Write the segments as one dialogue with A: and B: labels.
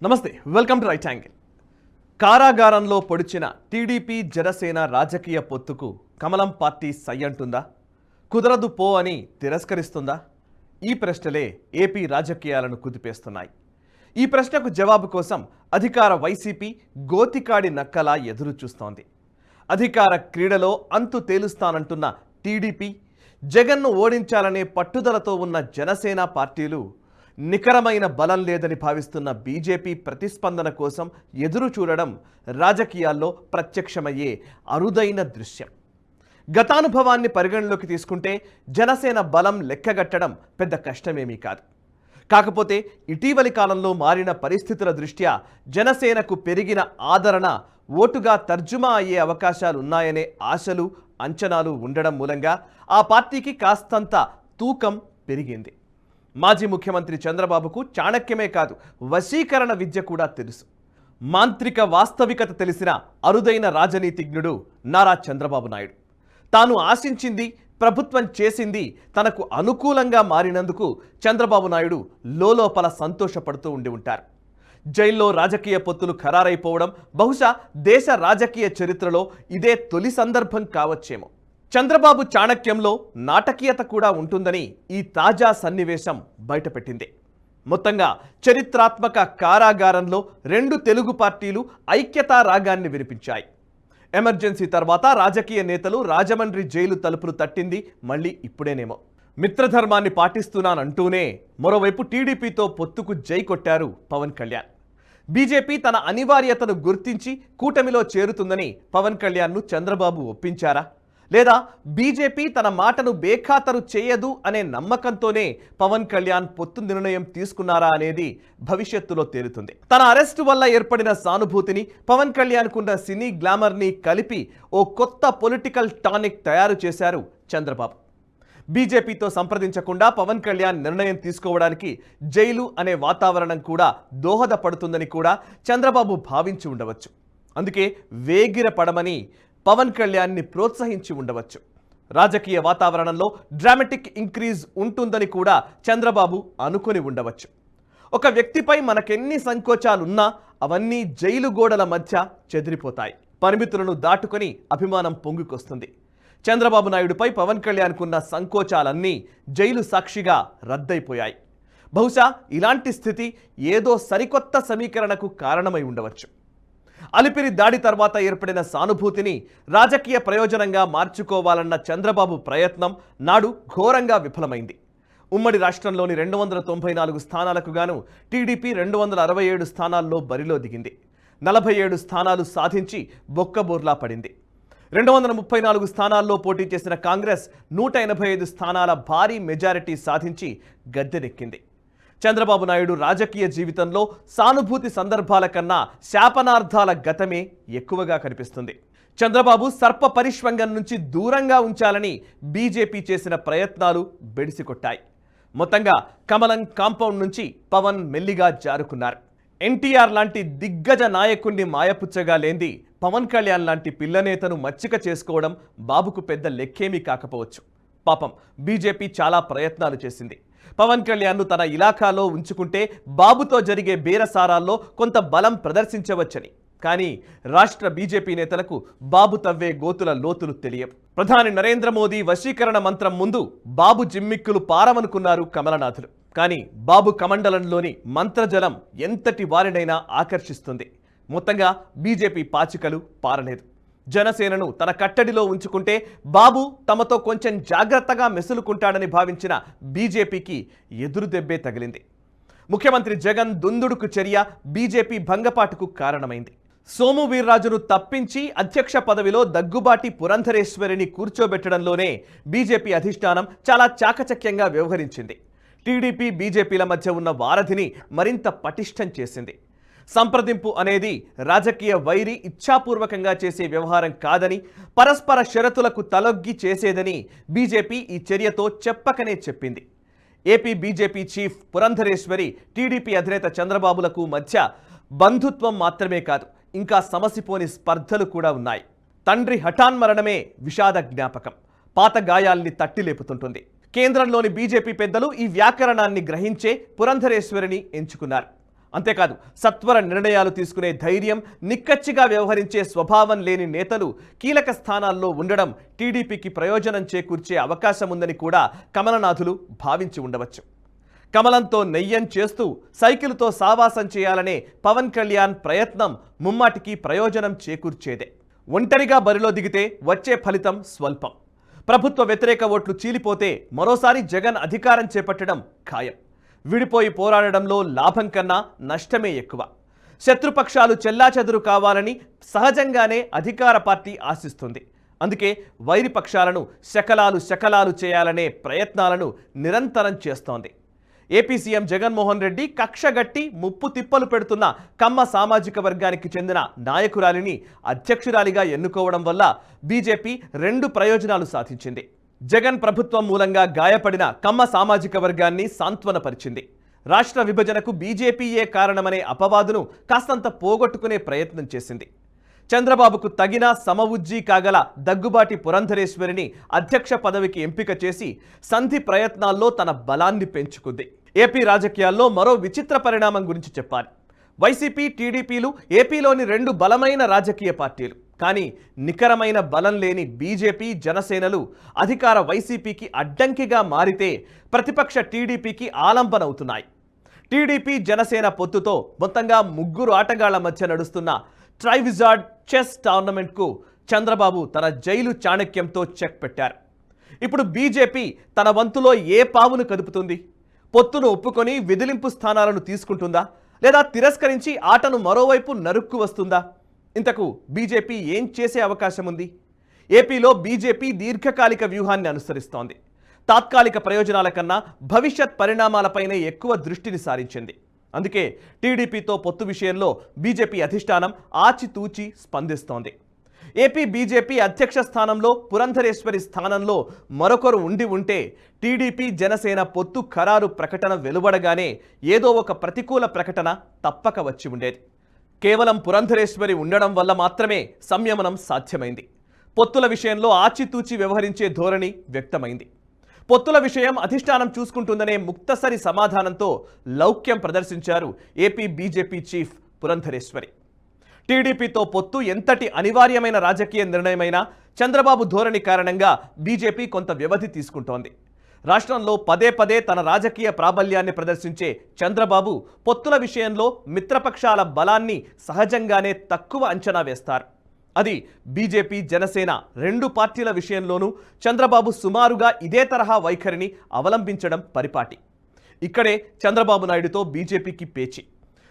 A: నమస్తే, welcome to right angle. కారాగారంలో పొడిచిన టీడీపీ జనసేన రాజకీయ పొత్తుకు కమలం పార్టీ సై అంటుందా? కుదరదు పో అని తిరస్కరిస్తుందా? ఈ ప్రశ్నలే ఏపీ రాజకీయాలను కుదిపేస్తున్నాయి. ఈ ప్రశ్నకు జవాబు కోసం అధికార వైసీపీ గోతికాడి నక్కలా ఎదురు చూస్తోంది. అధికార క్రీడలో అంతు తేలుస్తానంటున్న టీడీపీ, జగన్ను ఓడించాలనే పట్టుదలతో ఉన్న జనసేన పార్టీలు, నికరమైన బలం లేదని భావిస్తున్న బీజేపీ ప్రతిస్పందన కోసం ఎదురు చూడడం రాజకీయాల్లో ప్రత్యక్షమయ్యే అరుదైన దృశ్యం. గతానుభవాన్ని పరిగణలోకి తీసుకుంటే జనసేన బలం లెక్కగట్టడం పెద్ద కష్టమేమీ కాదు. కాకపోతే ఇటీవలి కాలంలో మారిన పరిస్థితుల దృష్ట్యా జనసేనకు పెరిగిన ఆదరణ ఓటుగా తర్జుమా అయ్యే అవకాశాలున్నాయనే ఆశలు, అంచనాలు ఉండడం మూలంగా ఆ పార్టీకి కాస్తంత తూకం పెరిగింది. మాజీ ముఖ్యమంత్రి చంద్రబాబుకు చాణక్యమే కాదు, వశీకరణ విద్య కూడా తెలుసు. మాంత్రిక వాస్తవికత తెలిసిన అరుదైన రాజనీతిజ్ఞుడు నారా చంద్రబాబు నాయుడు. తాను ఆశించింది, ప్రభుత్వం చేసింది తనకు అనుకూలంగా మారినందుకు చంద్రబాబు నాయుడు లోలోపల సంతోషపడుతూ ఉండి ఉంటారు. జైల్లో రాజకీయ పొత్తులు ఖరారైపోవడం బహుశా దేశ రాజకీయ చరిత్రలో ఇదే తొలి సందర్భం కావచ్చేమో. చంద్రబాబు చాణక్యంలో నాటకీయత కూడా ఉంటుందని ఈ తాజా సన్నివేశం బయటపెట్టింది. మొత్తంగా చరిత్రాత్మక కారాగారంలో రెండు తెలుగు పార్టీలు ఐక్యతా రాగాన్ని వినిపించాయి. ఎమర్జెన్సీ తర్వాత రాజకీయ నేతలు రాజమండ్రి జైలు తలుపులు తట్టింది మళ్ళీ ఇప్పుడేనేమో. మిత్రధర్మాన్ని పాటిస్తున్నానంటూనే మరోవైపు టీడీపీతో పొత్తుకు జై కొట్టారు పవన్ కళ్యాణ్. బీజేపీ తన అనివార్యతను గుర్తించి కూటమిలో చేరుతుందని పవన్ కళ్యాణ్ను చంద్రబాబు ఒప్పించారా? లేదా బీజేపీ తన మాటను బేఖాతరు చేయదు అనే నమ్మకంతోనే పవన్ కళ్యాణ్ పొత్తు నిర్ణయం తీసుకున్నారా అనేది భవిష్యత్తులో తేలుతుంది. తన అరెస్టు వల్ల ఏర్పడిన సానుభూతిని, పవన్ కళ్యాణ్కున్న సినీ గ్లామర్ని కలిపి ఓ కొత్త పొలిటికల్ టానిక్ తయారు చేశారు చంద్రబాబు. బీజేపీతో సంప్రదించకుండా పవన్ కళ్యాణ్ నిర్ణయం తీసుకోవడానికి జైలు అనే వాతావరణం కూడా దోహదపడుతుందని కూడా చంద్రబాబు భావించి ఉండవచ్చు. అందుకే వేగిరపడమని పవన్ కళ్యాణ్ని ప్రోత్సహించి ఉండవచ్చు. రాజకీయ వాతావరణంలో డ్రామాటిక్ ఇంక్రీజ్ ఉంటుందని కూడా చంద్రబాబు అనుకొని ఉండవచ్చు. ఒక వ్యక్తిపై మనకెన్ని సంకోచాలున్నా అవన్నీ జైలు గోడల మధ్య చెదిరిపోతాయి. పరిమితులను దాటుకొని అభిమానం పొంగుకొస్తుంది. చంద్రబాబు నాయుడుపై పవన్ కళ్యాణ్కున్న సంకోచాలన్నీ జైలు సాక్షిగా రద్దయిపోయాయి. బహుశా ఇలాంటి స్థితి ఏదో సరికొత్త సమీకరణకు కారణమై ఉండవచ్చు. అలిపిరి దాడి తర్వాత ఏర్పడిన సానుభూతిని రాజకీయ ప్రయోజనంగా మార్చుకోవాలన్న చంద్రబాబు ప్రయత్నం నాడు ఘోరంగా విఫలమైంది. ఉమ్మడి రాష్ట్రంలోని 294 స్థానాలకు గాను టీడీపీ 267 స్థానాల్లో బరిలో దిగింది. 47 స్థానాలు సాధించి బొక్కబోర్లా పడింది. 234 స్థానాల్లో పోటీ చేసిన కాంగ్రెస్ 185 స్థానాల భారీ మెజారిటీ సాధించి గద్దెనెక్కింది. చంద్రబాబు నాయుడు రాజకీయ జీవితంలో సానుభూతి సందర్భాల కన్నా శాపనార్థాల గతమే ఎక్కువగా కనిపిస్తుంది. చంద్రబాబు సర్ప పరిష్వంగం నుంచి దూరంగా ఉంచాలని బీజేపీ చేసిన ప్రయత్నాలు బెడిసికొట్టాయి. మొత్తంగా కమలం కాంపౌండ్ నుంచి పవన్ మెల్లిగా జారుకున్నారు. ఎన్టీఆర్ లాంటి దిగ్గజ నాయకుణ్ణి మాయపుచ్చగా లేంది పవన్ కళ్యాణ్ లాంటి పిల్లనేతను మచ్చిక చేసుకోవడం బాబుకు పెద్ద లెక్కేమీ కాకపోవచ్చు. పాపం బీజేపీ చాలా ప్రయత్నాలు చేసింది. పవన్ కళ్యాణ్ను తన ఇలాఖాలో ఉంచుకుంటే బాబుతో జరిగే బేరసారాల్లో కొంత బలం ప్రదర్శించవచ్చని. కానీ రాష్ట్ర బీజేపీ నేతలకు బాబు తవ్వే గోతుల లోతులు తెలియవు. ప్రధాని నరేంద్ర మోదీ వశీకరణ మంత్రం ముందు బాబు జిమ్మిక్కులు పారమనుకున్నారు కమలనాథులు. కానీ బాబు కమండలంలోని మంత్రజలం ఎంతటి వారినైనా ఆకర్షిస్తుంది. మొత్తంగా బీజేపీ పాచికలు పారలేదు. జనసేనను తన కట్టడిలో ఉంచుకుంటే బాబు తమతో కొంచెం జాగ్రత్తగా మెసులుకుంటాడని భావించిన బీజేపీకి ఎదురు దెబ్బే తగిలింది. ముఖ్యమంత్రి జగన్ దుందుడుకు చర్య బీజేపీ భంగపాటుకు కారణమైంది. సోము వీర్రాజును తప్పించి అధ్యక్ష పదవిలో దగ్గుబాటి పురంధరేశ్వరిని కూర్చోబెట్టడంలోనే బీజేపీ అధిష్టానం చాలా చాకచక్యంగా వ్యవహరించింది. టీడీపీ బీజేపీల మధ్య ఉన్న వారధిని మరింత పటిష్టం చేసింది. సంప్రదింపు అనేది రాజకీయ వైరి ఇచ్ఛాపూర్వకంగా చేసే వ్యవహారం కాదని, పరస్పర షరతులకు తలొగ్గి చేసేదని బీజేపీ ఈ చర్యతో చెప్పకనే చెప్పింది. AP BJP chief Purandeswari, TDP అధినేత చంద్రబాబులకు మధ్య బంధుత్వం మాత్రమే కాదు, ఇంకా సమసిపోని స్పర్ధలు కూడా ఉన్నాయి. తండ్రి హఠాన్మరణమే విషాద జ్ఞాపకం, పాత గాయాల్ని తట్టిలేపుతుంటుంది. కేంద్రంలోని బీజేపీ పెద్దలు ఈ వ్యాకరణాన్ని గ్రహించే పురంధరేశ్వరిని ఎంచుకున్నారు. అంతేకాదు సత్వర నిర్ణయాలు తీసుకునే ధైర్యం, నిక్కచ్చిగా వ్యవహరించే స్వభావం లేని నేతలు కీలక స్థానాల్లో ఉండడం టీడీపీకి ప్రయోజనం చేకూర్చే అవకాశం ఉందని కూడా కమలనాథులు భావించి ఉండవచ్చు. కమలంతో నెయ్యం చేస్తూ సైకిల్తో సావాసం చేయాలనే పవన్ కళ్యాణ్ ప్రయత్నం ముమ్మాటికి ప్రయోజనం చేకూర్చేదే. ఒంటరిగా బరిలో దిగితే వచ్చే ఫలితం స్వల్పం. ప్రభుత్వ వ్యతిరేక ఓట్లు చీలిపోతే మరోసారి జగన్ అధికారం చేపట్టడం ఖాయం. విడిపోయి పోరాడడంలో లాభం కన్నా నష్టమే ఎక్కువ. శత్రుపక్షాలు చెల్లాచెదురు కావాలని సహజంగానే అధికార పార్టీ ఆశిస్తుంది. అందుకే వైరి పక్షాలను శకలాలు చేయాలనే ప్రయత్నాలను నిరంతరం చేస్తోంది. ఏపీ సీఎం జగన్మోహన్ రెడ్డి కక్షగట్టి ముప్పు తిప్పలు పెడుతున్న కమ్మ సామాజిక వర్గానికి చెందిన నాయకురాలిని అధ్యక్షురాలిగా ఎన్నుకోవడం వల్ల బీజేపీ 2 ప్రయోజనాలు సాధించింది. జగన్ ప్రభుత్వం మూలంగా గాయపడిన కమ్మ సామాజిక వర్గాన్ని సాంత్వనపరిచింది. రాష్ట్ర విభజనకు బీజేపీయే కారణమనే అపవాదును కాస్తంత పోగొట్టుకునే ప్రయత్నం చేసింది. చంద్రబాబుకు తగిన సమవుజ్జీ కాగల దగ్గుబాటి పురంధరేశ్వరిని అధ్యక్ష పదవికి ఎంపిక చేసి సంధి ప్రయత్నాల్లో తన బలాన్ని పెంచుకుంది. ఏపీ రాజకీయాల్లో మరో విచిత్ర పరిణామం గురించి చెప్పాలి. వైసీపీ, టీడీపీలు ఏపీలోని 2 బలమైన రాజకీయ పార్టీలు. కానీ నికరమైన బలం లేని బీజేపీ, జనసేనలు అధికార వైసీపీకి అడ్డంకిగా మారితే ప్రతిపక్ష టీడీపీకి ఆలంబనవుతున్నాయి. టీడీపీ, జనసేన పొత్తుతో మొత్తంగా 3 ఆటగాళ్ల మధ్య నడుస్తున్న ట్రైవిజార్డ్ చెస్ టోర్నమెంట్కు చంద్రబాబు తన జైలు చాణక్యంతో చెక్ పెట్టారు. ఇప్పుడు బీజేపీ తన వంతులో ఏ పావును కదుపుతుంది? పొత్తును ఒప్పుకొని విదిలింపు స్థానాలను తీసుకుంటుందా, లేదా తిరస్కరించి ఆటను మరోవైపు నరుక్కు వస్తుందా? ఇంతకు బీజేపీ ఏం చేసే అవకాశం ఉంది? ఏపీలో బీజేపీ దీర్ఘకాలిక వ్యూహాన్ని అనుసరిస్తోంది. తాత్కాలిక ప్రయోజనాల కన్నా భవిష్యత్ పరిణామాలపైనే ఎక్కువ దృష్టిని సారించింది. అందుకే టీడీపీతో పొత్తు విషయంలో బీజేపీ అధిష్టానం ఆచితూచి స్పందిస్తోంది. ఏపీ బీజేపీ అధ్యక్ష స్థానంలో పురంధరేశ్వరి స్థానంలో మరొకరు ఉంటే టీడీపీ, జనసేన పొత్తు ఖరారు ప్రకటన వెలువడగానే ఏదో ఒక ప్రతికూల ప్రకటన తప్పక వచ్చి ఉండేది. కేవలం పురంధరేశ్వరి ఉండడం వల్ల మాత్రమే సంయమనం సాధ్యమైంది. పొత్తుల విషయంలో ఆచితూచి వ్యవహరించే ధోరణి వ్యక్తమైంది. పొత్తుల విషయం అధిష్టానం చూసుకుంటుందనే ముక్తసరి సమాధానంతో లౌక్యం ప్రదర్శించారు ఏపీ బీజేపీ చీఫ్ పురంధరేశ్వరి. టీడీపీతో పొత్తు ఎంతటి అనివార్యమైన రాజకీయ నిర్ణయమైనా చంద్రబాబు ధోరణి కారణంగా బీజేపీ కొంత వ్యవధి తీసుకుంటోంది. రాష్ట్రంలో పదే తన రాజకీయ ప్రాబల్యాన్ని ప్రదర్శించే చంద్రబాబు పొత్తుల విషయంలో మిత్రపక్షాల బలాన్ని సహజంగానే తక్కువ అంచనా వేస్తారు. అది బీజేపీ, జనసేన 2 పార్టీల విషయంలోనూ చంద్రబాబు సుమారుగా ఇదే తరహా వైఖరిని అవలంబించడం పరిపాటి. ఇక్కడే చంద్రబాబు నాయుడుతో బీజేపీకి పేచి.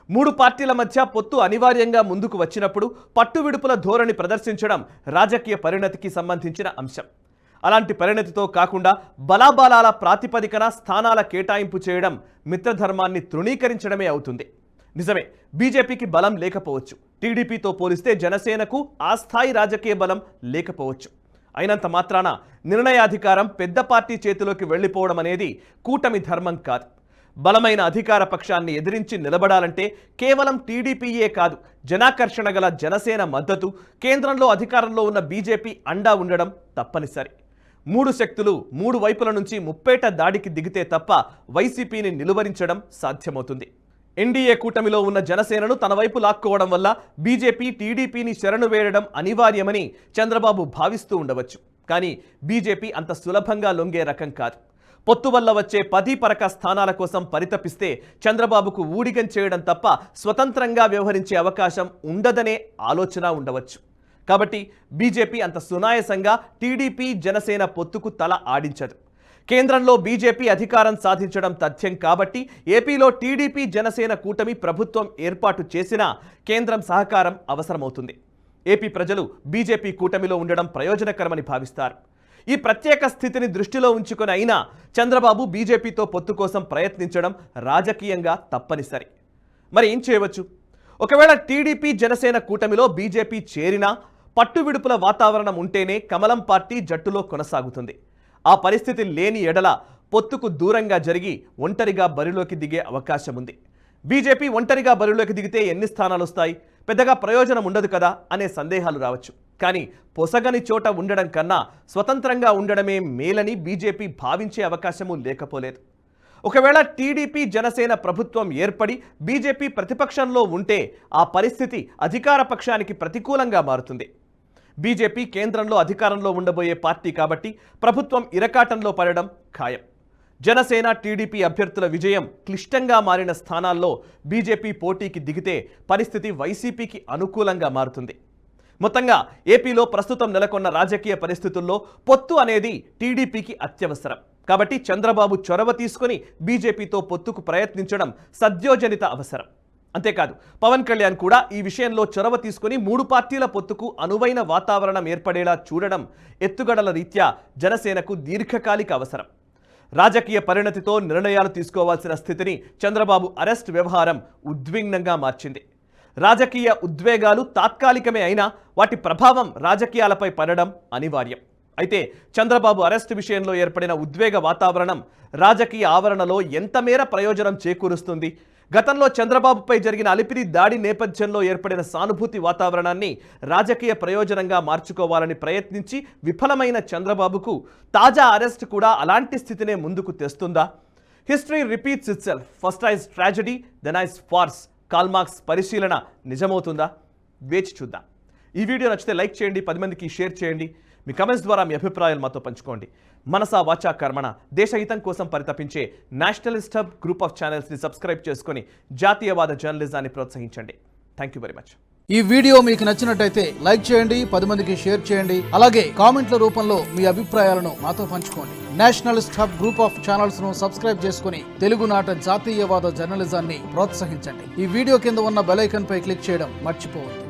A: 3 పార్టీల మధ్య పొత్తు అనివార్యంగా ముందుకు వచ్చినప్పుడు పట్టువిడుపుల ధోరణి ప్రదర్శించడం రాజకీయ పరిణతికి సంబంధించిన అంశం. అలాంటి పరిణతితో కాకుండా బలాబలాల ప్రాతిపదికన స్థానాల కేటాయింపు చేయడం మిత్రధర్మాన్ని తృణీకరించడమే అవుతుంది. నిజమే, బీజేపీకి బలం లేకపోవచ్చు. టీడీపీతో పోలిస్తే జనసేనకు ఆ స్థాయి రాజకీయ బలం లేకపోవచ్చు. అయినంత మాత్రాన నిర్ణయాధికారం పెద్ద పార్టీ చేతిలోకి వెళ్ళిపోవడం అనేది కూటమి ధర్మం కాదు. బలమైన అధికార పక్షాన్ని ఎదిరించి నిలబడాలంటే కేవలం టీడీపీయే కాదు, జనాకర్షణ గల జనసేన మద్దతు, కేంద్రంలో అధికారంలో ఉన్న బీజేపీ అండా ఉండడం తప్పనిసరి. 3 శక్తులు 3 వైపుల నుంచి ముప్పేట దాడికి దిగితే తప్ప వైసీపీని నిలువరించడం సాధ్యమవుతుంది. ఎన్డీఏ కూటమిలో ఉన్న జనసేనను తన వైపు లాక్కోవడం వల్ల బీజేపీ టీడీపీని శరణు వేయడం అనివార్యమని చంద్రబాబు భావిస్తూ ఉండవచ్చు. కానీ బీజేపీ అంత సులభంగా లొంగే రకం కాదు. పొత్తు వల్ల వచ్చే 10 పరక స్థానాల కోసం పరితపిస్తే చంద్రబాబుకు ఊడిగం చేయడం తప్ప స్వతంత్రంగా వ్యవహరించే అవకాశం ఉండదనే ఆలోచన ఉండవచ్చు. కాబట్టి బీజేపీ అంత సునాయసంగా టీడీపీ, జనసేన పొత్తుకు తల ఆడించదు. కేంద్రంలో బీజేపీ అధికారం సాధించడం తథ్యం కాబట్టి ఏపీలో టీడీపీ, జనసేన కూటమి ప్రభుత్వం ఏర్పాటు చేసినా కేంద్రం సహకారం అవసరమవుతుంది. ఏపీ ప్రజలు బీజేపీ కూటమిలో ఉండడం ప్రయోజనకరమని భావిస్తారు. ఈ ప్రత్యేక స్థితిని దృష్టిలో ఉంచుకొని అయినా చంద్రబాబు బీజేపీతో పొత్తు కోసం ప్రయత్నించడం రాజకీయంగా తప్పనిసరి. మరి ఏం చేయవచ్చు? ఒకవేళ టీడీపీ, జనసేన కూటమిలో బీజేపీ చేరినా పట్టువిడుపుల వాతావరణం ఉంటేనే కమలం పార్టీ జట్టులో కొనసాగుతుంది. ఆ పరిస్థితి లేని ఎడల పొత్తుకు దూరంగా జరిగి ఒంటరిగా బరిలోకి దిగే అవకాశం ఉంది. బీజేపీ ఒంటరిగా బరిలోకి దిగితే ఎన్ని స్థానాలు వస్తాయి, పెద్దగా ప్రయోజనం ఉండదు కదా అనే సందేహాలు రావచ్చు. కానీ పొసగని చోట ఉండడం కన్నా స్వతంత్రంగా ఉండడమే మేలని బీజేపీ భావించే అవకాశము లేకపోలేదు. ఒకవేళ టీడీపీ జనసేన ప్రభుత్వం ఏర్పడి బీజేపీ ప్రతిపక్షంలో ఉంటే ఆ పరిస్థితి అధికార పక్షానికి ప్రతికూలంగా మారుతుంది. బీజేపీ కేంద్రంలో అధికారంలో ఉండబోయే పార్టీ కాబట్టి ప్రభుత్వం ఇరకాటంలో పడడం ఖాయం. జనసేన టీడీపీ అభ్యర్థుల విజయం క్లిష్టంగా మారిన స్థానాల్లో బీజేపీ పోటీకి దిగితే పరిస్థితి వైసీపీకి అనుకూలంగా మారుతుంది. మొత్తంగా ఏపీలో ప్రస్తుతం నెలకొన్న రాజకీయ పరిస్థితుల్లో పొత్తు అనేది టీడీపీకి అత్యవసరం. కాబట్టి చంద్రబాబు చొరవ తీసుకుని బీజేపీతో పొత్తుకు ప్రయత్నించడం సద్యోజనిత అవసరం. అంతేకాదు పవన్ కళ్యాణ్ కూడా ఈ విషయంలో చొరవ తీసుకుని 3 పార్టీల పొత్తుకు అనువైన వాతావరణం ఏర్పడేలా చూడడం ఎత్తుగడల రీత్యా జనసేనకు దీర్ఘకాలిక అవసరం. రాజకీయ పరిణతితో నిర్ణయాలు తీసుకోవాల్సిన స్థితిని చంద్రబాబు అరెస్ట్ వ్యవహారం ఉద్విగ్నంగా మార్చింది. రాజకీయ ఉద్వేగాలు తాత్కాలికమే అయినా వాటి ప్రభావం రాజకీయాలపై పడడం అనివార్యం. అయితే చంద్రబాబు అరెస్టు విషయంలో ఏర్పడిన ఉద్వేగ వాతావరణం రాజకీయ ఆవరణలో ఎంతమేర ప్రయోజనం చేకూరుస్తుంది? గతంలో చంద్రబాబుపై జరిగిన అలిపిరి దాడి నేపథ్యంలో ఏర్పడిన సానుభూతి వాతావరణాన్ని రాజకీయ ప్రయోజనంగా మార్చుకోవాలని ప్రయత్నించి విఫలమైన చంద్రబాబుకు తాజా అరెస్ట్ కూడా అలాంటి స్థితినే ముందుకు తెస్తుందా? History repeats itself, first is tragedy then is farce, Karl Marx పరిశీలన నిజమవుతుందా? వేచి చూద్దాం. ఈ వీడియో నచ్చితే లైక్ చేయండి, 10 మందికి షేర్ చేయండి. మీ కమెంట్స్ ద్వారా మీ అభిప్రాయాలు మాతో పంచుకోండి. మనసా వాచా కర్మణ దేశహితం కోసం పరితపించే నేషనలిస్ట్ హబ్ గ్రూప్ ఆఫ్ ఛానల్స్ని సబ్స్క్రైబ్ చేసుకొని జాతీయవాద జర్నలిజాన్ని ప్రోత్సహించండి. Thank you very much.
B: ఈ వీడియో మీకు నచ్చినట్టయితే లైక్ చేయండి, 10 మందికి షేర్ చేయండి. అలాగే కామెంట్ల రూపంలో మీ అభిప్రాయాలను మాతో పంచుకోండి. Nationalist hub group of channels ను సబ్స్క్రైబ్ చేసుకుని తెలుగునాట జాతీయవాద జర్నలిజాన్ని ప్రోత్సహించండి. ఈ వీడియో కింద ఉన్న బెల్ ఐకాన్ పై క్లిక్ చేయడం మర్చిపోవద్దు.